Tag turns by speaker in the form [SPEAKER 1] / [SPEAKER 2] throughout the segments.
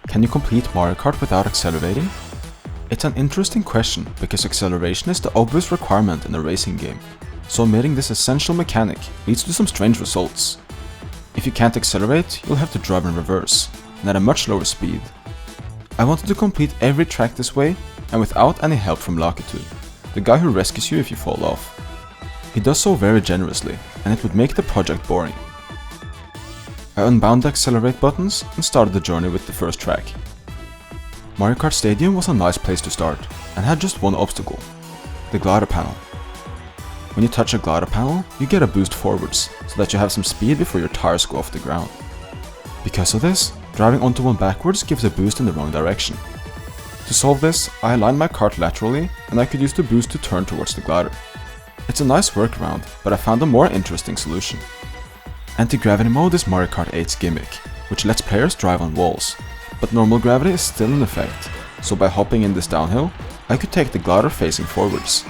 [SPEAKER 1] Can you complete Mario Kart without accelerating? It's an interesting question because acceleration is the obvious requirement in a racing game, so omitting this essential mechanic leads to some strange results. If you can't accelerate, you'll have to drive in reverse, and at a much lower speed. I wanted to complete every track this way, and without any help from Lakitu, the guy who rescues you if you fall off. He does so very generously, and it would make the project boring. I unbound the accelerate buttons and started the journey with the first track. Mario Kart Stadium was a nice place to start, and had just one obstacle, the glider panel. When you touch a glider panel, you get a boost forwards, so that you have some speed before your tires go off the ground. Because of this, driving onto one backwards gives a boost in the wrong direction. To solve this, I aligned my kart laterally, and I could use the boost to turn towards the glider. It's a nice workaround, but I found a more interesting solution. Anti-gravity mode is Mario Kart 8's gimmick, which lets players drive on walls, but normal gravity is still in effect, so by hopping in this downhill, I could take the glider facing forwards.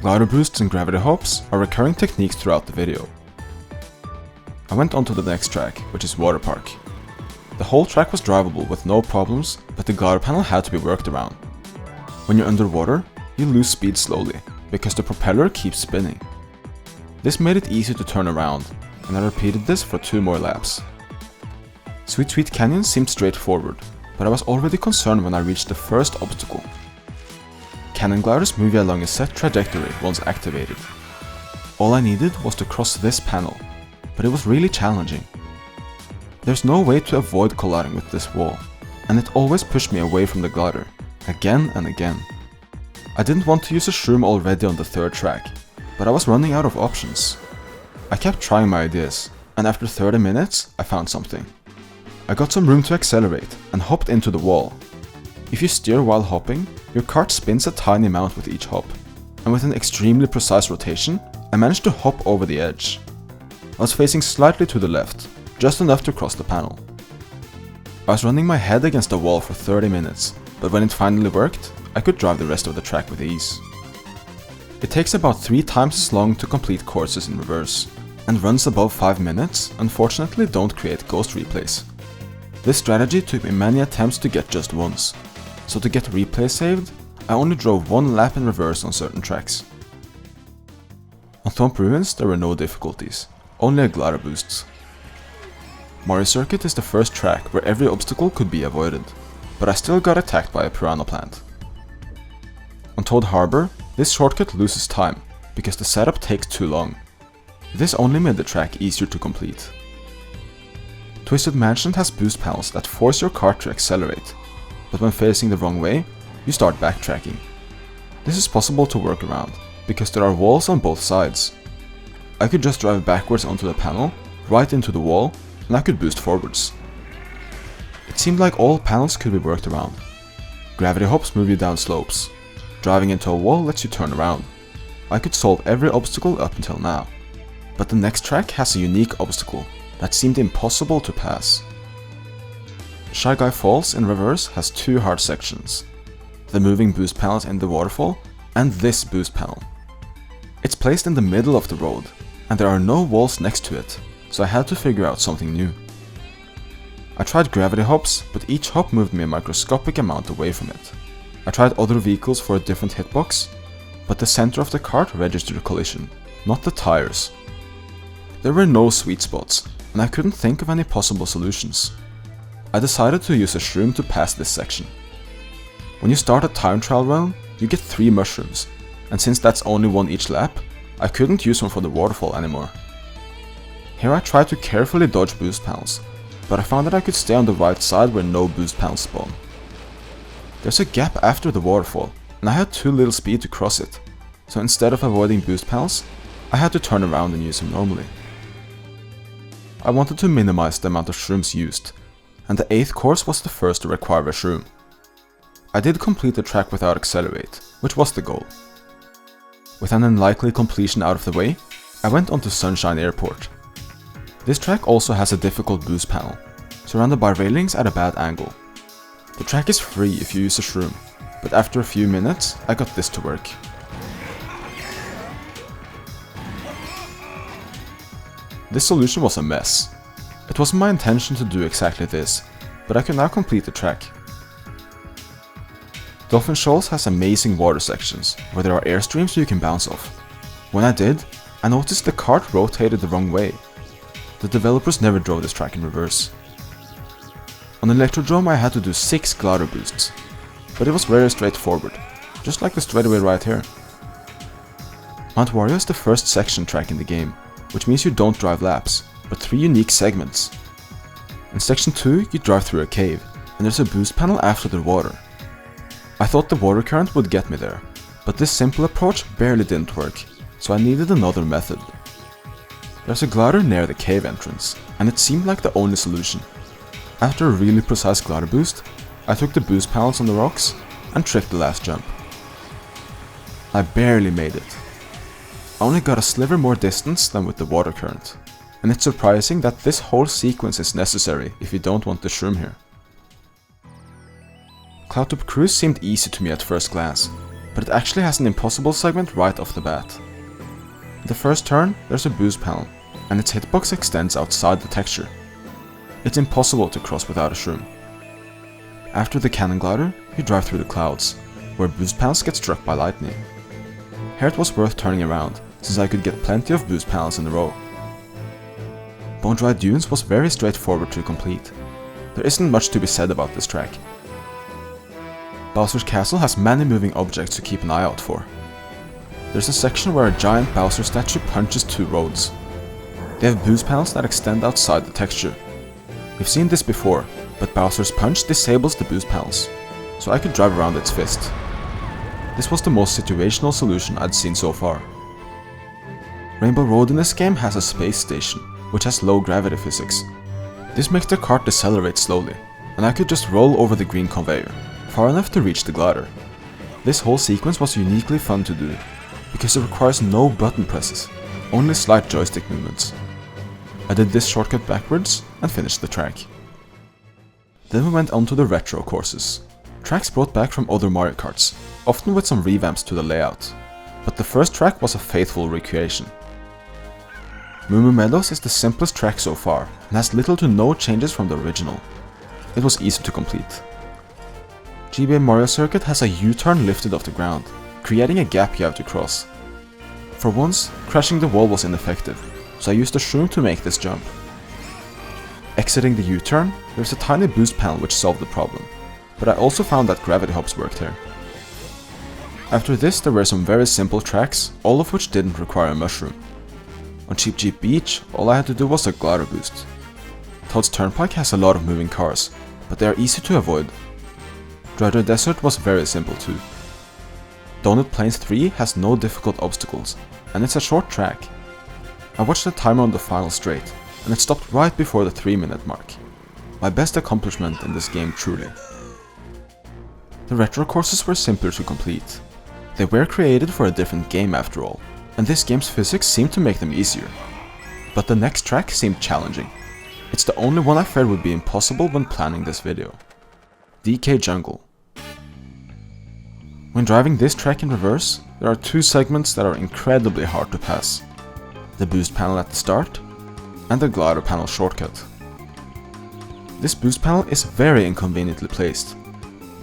[SPEAKER 1] Glider boosts and gravity hops are recurring techniques throughout the video. I went on to the next track, which is Water Park. The whole track was drivable with no problems, but the glider panel had to be worked around. When you're underwater, you lose speed slowly, because the propeller keeps spinning. This made it easy to turn around, and I repeated this for 2 more laps. Sweet Sweet Canyon seemed straightforward, but I was already concerned when I reached the first obstacle. Cannon gliders move you along a set trajectory once activated. All I needed was to cross this panel, but it was really challenging. There's no way to avoid colliding with this wall, and it always pushed me away from the glider, again and again. I didn't want to use a shroom already on the 3rd track, but I was running out of options. I kept trying my ideas, and after 30 minutes, I found something. I got some room to accelerate and hopped into the wall. If you steer while hopping, your kart spins a tiny amount with each hop, and with an extremely precise rotation, I managed to hop over the edge. I was facing slightly to the left, just enough to cross the panel. I was running my head against the wall for 30 minutes, but when it finally worked, I could drive the rest of the track with ease. It takes about 3 times as long to complete courses in reverse, and runs above 5 minutes unfortunately don't create ghost replays. This strategy took me many attempts to get just once, so to get replay saved, I only drove 1 lap in reverse on certain tracks. On Thump Ruins there were no difficulties, only a glider boosts. Mario Circuit is the first track where every obstacle could be avoided, but I still got attacked by a piranha plant. On Toad Harbor, this shortcut loses time, because the setup takes too long. This only made the track easier to complete. Twisted Mansion has boost panels that force your kart to accelerate, but when facing the wrong way, you start backtracking. This is possible to work around, because there are walls on both sides. I could just drive backwards onto the panel, right into the wall, and I could boost forwards. It seemed like all panels could be worked around. Gravity hops move you down slopes. Driving into a wall lets you turn around. I could solve every obstacle up until now. But the next track has a unique obstacle that seemed impossible to pass. Shy Guy Falls in reverse has 2 hard sections. The moving boost panels in the waterfall and this boost panel. It's placed in the middle of the road, and there are no walls next to it, so I had to figure out something new. I tried gravity hops, but each hop moved me a microscopic amount away from it. I tried other vehicles for a different hitbox, but the center of the kart registered a collision, not the tires. There were no sweet spots, and I couldn't think of any possible solutions. I decided to use a shroom to pass this section. When you start a time trial run, you get 3 mushrooms, and since that's only 1 each lap, I couldn't use one for the waterfall anymore. Here I tried to carefully dodge boost panels, but I found that I could stay on the right side where no boost panels spawn. There's a gap after the waterfall, and I had too little speed to cross it, so instead of avoiding boost panels, I had to turn around and use them normally. I wanted to minimize the amount of shrooms used, and the 8th course was the first to require a shroom. I did complete the track without accelerate, which was the goal. With an unlikely completion out of the way, I went on to Sunshine Airport. This track also has a difficult boost panel, surrounded by railings at a bad angle. The track is free if you use a shroom, but after a few minutes, I got this to work. This solution was a mess. It wasn't my intention to do exactly this, but I could now complete the track. Dolphin Shoals has amazing water sections, where there are airstreams you can bounce off. When I did, I noticed the kart rotated the wrong way. The developers never drove this track in reverse. On Electrodrome I had to do 6 glider boosts, but it was very straightforward, just like the straightaway right here. Mount Wario is the first section track in the game, which means you don't drive laps, but 3 unique segments. In section 2 you drive through a cave, and there's a boost panel after the water. I thought the water current would get me there, but this simple approach barely didn't work, so I needed another method. There's a glider near the cave entrance, and it seemed like the only solution. After a really precise glider boost, I took the boost panels on the rocks and tricked the last jump. I barely made it. I only got a sliver more distance than with the water current, and it's surprising that this whole sequence is necessary if you don't want the shroom here. Cloudtop Cruise seemed easy to me at first glance, but it actually has an impossible segment right off the bat. In the first turn, there's a boost panel, and its hitbox extends outside the texture. It's impossible to cross without a shroom. After the cannon glider, you drive through the clouds, where boost panels get struck by lightning. Here it was worth turning around, since I could get plenty of boost panels in a row. Bone Dry Dunes was very straightforward to complete. There isn't much to be said about this track. Bowser's Castle has many moving objects to keep an eye out for. There's a section where a giant Bowser statue punches 2 roads. They have boost panels that extend outside the texture. We've seen this before, but Bowser's punch disables the boost panels, so I could drive around its fist. This was the most situational solution I'd seen so far. Rainbow Road in this game has a space station, which has low gravity physics. This makes the kart decelerate slowly, and I could just roll over the green conveyor, far enough to reach the glider. This whole sequence was uniquely fun to do, because it requires no button presses, only slight joystick movements. I did this shortcut backwards and finished the track. Then we went on to the retro courses, tracks brought back from other Mario Karts, often with some revamps to the layout, but the first track was a faithful recreation. Moo Moo Meadows is the simplest track so far and has little to no changes from the original. It was easy to complete. GBA Mario Circuit has a U-turn lifted off the ground, creating a gap you have to cross. For once, crashing the wall was ineffective, so I used a shroom to make this jump. Exiting the U-turn, there's a tiny boost panel which solved the problem, but I also found that gravity hops worked here. After this there were some very simple tracks, all of which didn't require a mushroom. On Cheap Jeep Beach, all I had to do was a glider boost. Toad's Turnpike has a lot of moving cars, but they are easy to avoid. Dry Desert was very simple too. Donut Plains 3 has no difficult obstacles, and it's a short track. I watched the timer on the final straight, and it stopped right before the 3-minute mark. My best accomplishment in this game truly. The retro courses were simpler to complete. They were created for a different game after all, and this game's physics seemed to make them easier. But the next track seemed challenging. It's the only one I feared would be impossible when planning this video. DK Jungle. When driving this track in reverse, there are 2 segments that are incredibly hard to pass. The boost panel at the start, and the glider panel shortcut. This boost panel is very inconveniently placed.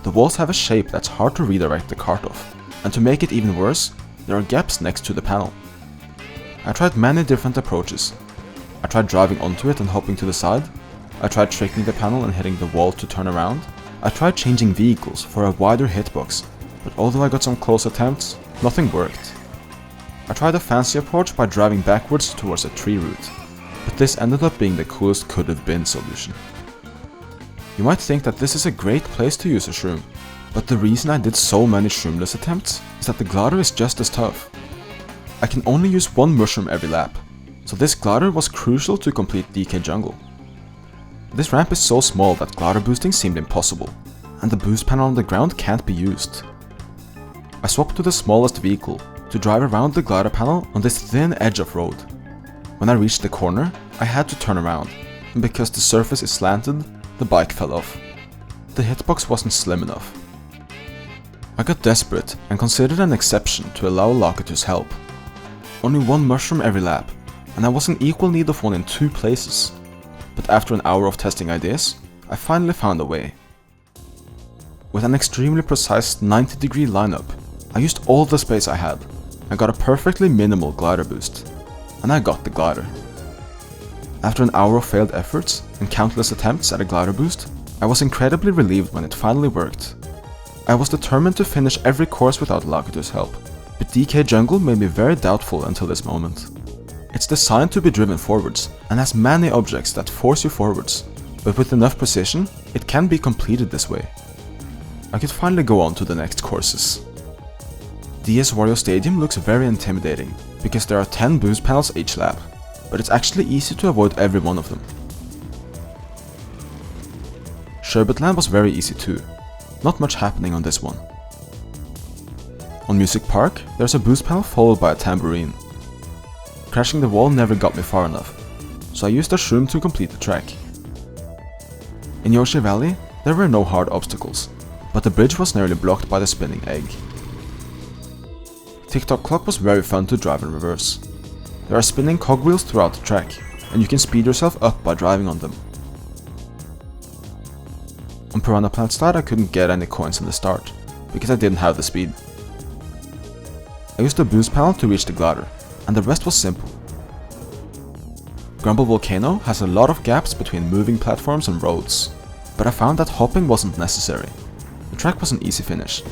[SPEAKER 1] The walls have a shape that's hard to redirect the kart off, and to make it even worse, there are gaps next to the panel. I tried many different approaches. I tried driving onto it and hopping to the side. I tried tricking the panel and hitting the wall to turn around. I tried changing vehicles for a wider hitbox, but although I got some close attempts, nothing worked. I tried a fancy approach by driving backwards towards a tree root, but this ended up being the coolest could have been solution. You might think that this is a great place to use a shroom, but the reason I did so many shroomless attempts is that the glider is just as tough. I can only use 1 mushroom every lap, so this glider was crucial to complete DK Jungle. This ramp is so small that glider boosting seemed impossible, and the boost panel on the ground can't be used. I swapped to the smallest vehicle to drive around the glider panel on this thin edge of road. When I reached the corner, I had to turn around, and because the surface is slanted, the bike fell off. The hitbox wasn't slim enough. I got desperate and considered an exception to allow Lakitus's help. Only 1 mushroom every lap, and I was in equal need of one in 2 places. But after an hour of testing ideas, I finally found a way. With an extremely precise 90-degree lineup, I used all the space I had and got a perfectly minimal glider boost, and I got the glider. After an hour of failed efforts and countless attempts at a glider boost, I was incredibly relieved when it finally worked. I was determined to finish every course without Lakitus's help, but DK Jungle made me very doubtful until this moment. It's designed to be driven forwards and has many objects that force you forwards, but with enough precision, it can be completed this way. I could finally go on to the next courses. DS Wario Stadium looks very intimidating because there are 10 boost panels each lap, but it's actually easy to avoid every one of them. Sherbetland was very easy too, not much happening on this one. On Music Park, there's a boost panel followed by a tambourine. Crashing the wall never got me far enough, so I used a shroom to complete the track. In Yoshi Valley, there were no hard obstacles, but the bridge was nearly blocked by the spinning egg. Tick-Tock Clock was very fun to drive in reverse. There are spinning cogwheels throughout the track, and you can speed yourself up by driving on them. On Piranha Plant Slide I couldn't get any coins in the start, because I didn't have the speed. I used the boost panel to reach the glider, and the rest was simple. Grumble Volcano has a lot of gaps between moving platforms and roads, but I found that hopping wasn't necessary. The track was an easy finish.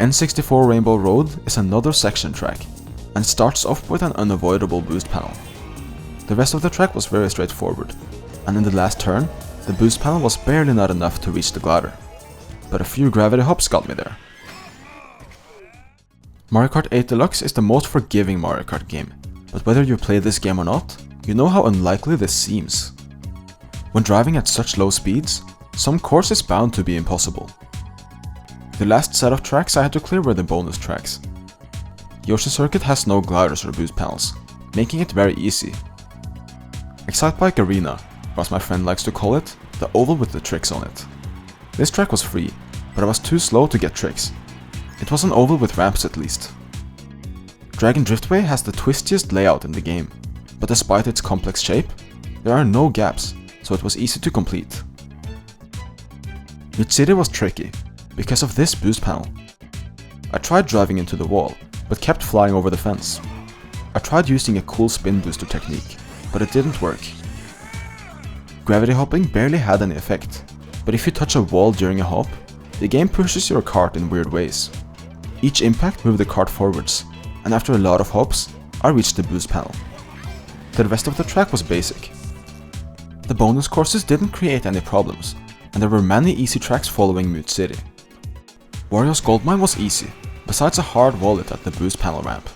[SPEAKER 1] N64 Rainbow Road is another section track, and starts off with an unavoidable boost panel. The rest of the track was very straightforward, and in the last turn, the boost panel was barely not enough to reach the glider, but a few gravity hops got me there. Mario Kart 8 Deluxe is the most forgiving Mario Kart game, but whether you play this game or not, you know how unlikely this seems. When driving at such low speeds, some course is bound to be impossible. The last set of tracks I had to clear were the bonus tracks. Yoshi Circuit has no gliders or boost panels, making it very easy. Excitebike Arena, or as my friend likes to call it, the oval with the tricks on it. This track was free, but I was too slow to get tricks. It was an oval with ramps at least. Dragon Driftway has the twistiest layout in the game, but despite its complex shape, there are no gaps, so it was easy to complete. Mid City was tricky, because of this boost panel. I tried driving into the wall, but kept flying over the fence. I tried using a cool spin booster technique, but it didn't work. Gravity hopping barely had any effect, but if you touch a wall during a hop, the game pushes your kart in weird ways. Each impact moved the kart forwards, and after a lot of hops, I reached the boost panel. The rest of the track was basic. The bonus courses didn't create any problems, and there were many easy tracks following Mute City. Wario's Goldmine was easy, besides a hard wallet at the boost panel ramp.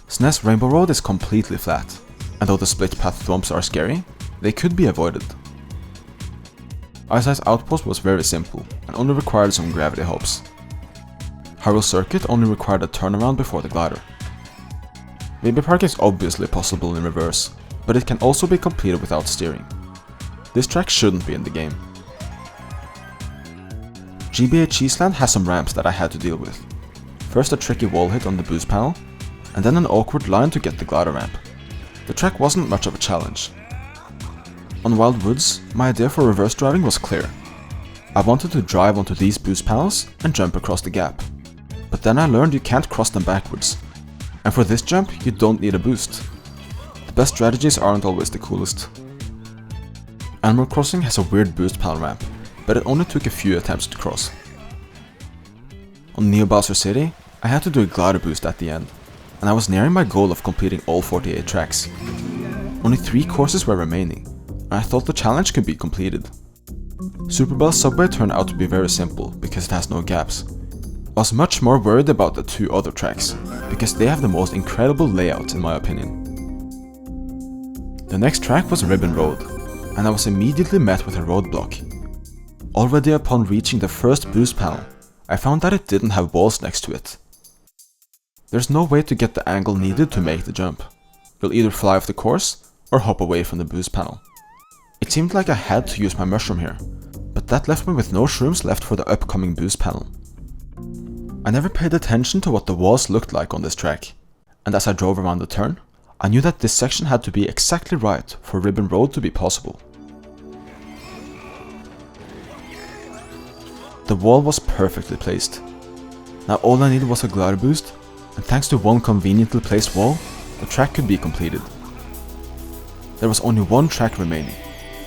[SPEAKER 1] SNES Rainbow Road is completely flat, and though the split path thwomps are scary, they could be avoided. Ice Ice Outpost was very simple, and only required some gravity hops. Hyrule Circuit only required a turnaround before the glider. Baby Park is obviously possible in reverse, but it can also be completed without steering. This track shouldn't be in the game. GBA Cheeseland has some ramps that I had to deal with. First a tricky wall hit on the boost panel, and then an awkward line to get the glider ramp. The track wasn't much of a challenge. On Wild Woods, my idea for reverse driving was clear. I wanted to drive onto these boost panels and jump across the gap. But then I learned you can't cross them backwards, and for this jump you don't need a boost. The best strategies aren't always the coolest. Animal Crossing has a weird boost panel ramp, but it only took a few attempts to cross. On Neo Bowser City, I had to do a glider boost at the end, and I was nearing my goal of completing all 48 tracks. Only 3 courses were remaining, and I thought the challenge could be completed. Super Bell Subway turned out to be very simple because it has no gaps. I was much more worried about the 2 other tracks, because they have the most incredible layout in my opinion. The next track was Ribbon Road, and I was immediately met with a roadblock. Already upon reaching the first boost panel, I found that it didn't have walls next to it. There's no way to get the angle needed to make the jump. You'll either fly off the course or hop away from the boost panel. It seemed like I had to use my mushroom here, but that left me with no shrooms left for the upcoming boost panel. I never paid attention to what the walls looked like on this track, and as I drove around the turn, I knew that this section had to be exactly right for Ribbon Road to be possible. The wall was perfectly placed. Now all I needed was a glider boost, and thanks to one conveniently placed wall, the track could be completed. There was only one track remaining,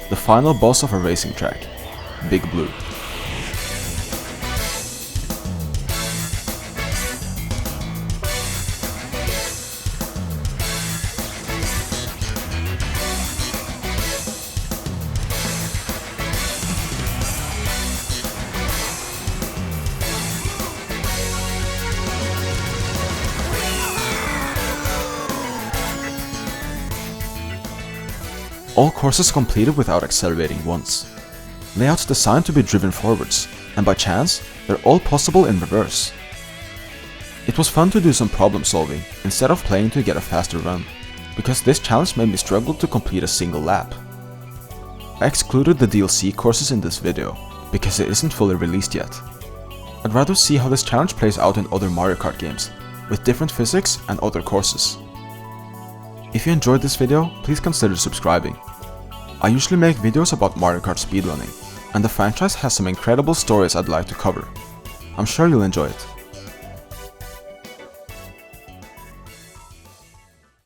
[SPEAKER 1] the final boss of a racing track, Big Blue. All courses completed without accelerating once. Layouts designed to be driven forwards, and by chance, they're all possible in reverse. It was fun to do some problem solving instead of playing to get a faster run, because this challenge made me struggle to complete a single lap. I excluded the DLC courses in this video, because it isn't fully released yet. I'd rather see how this challenge plays out in other Mario Kart games, with different physics and other courses. If you enjoyed this video, please consider subscribing. I usually make videos about Mario Kart speedrunning, and the franchise has some incredible stories I'd like to cover. I'm sure you'll enjoy it.